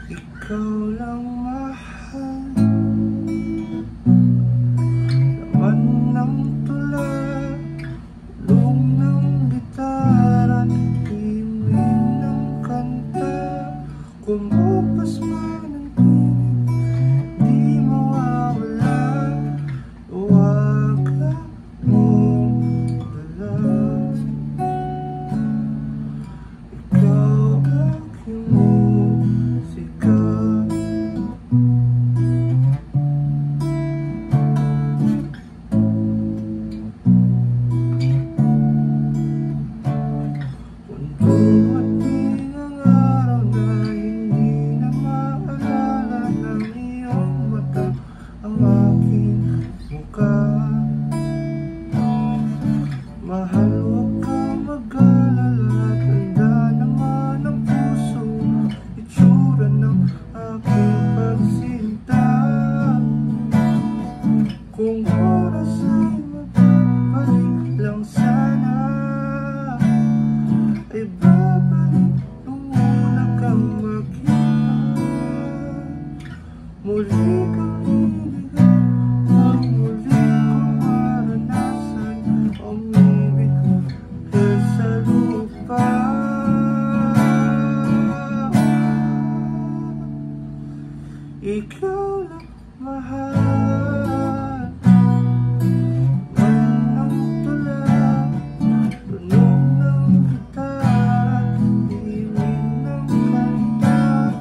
Ikaw lang mahal, laman ng tula, ulong ng gitara, himig ng kanta, kumupas man ang tinig, di mawawala, huwag mong dala. Ikaw aking musika, dumating ang araw na hindi na maalala ng iyong mata ang aking mukha. Mahal, huwag kang mag-alala, tanda naman ang puso, itsura ng aking pagsinta. Kung oras ay magbabalik lang sana, ay babalik nung una kang makita. Muli kang liligaw, ang muli kong maranasan, umibig ka sa lupa. Ikaw lang mahal, laman ng tula, tunog ng gitara, himig ng kanta,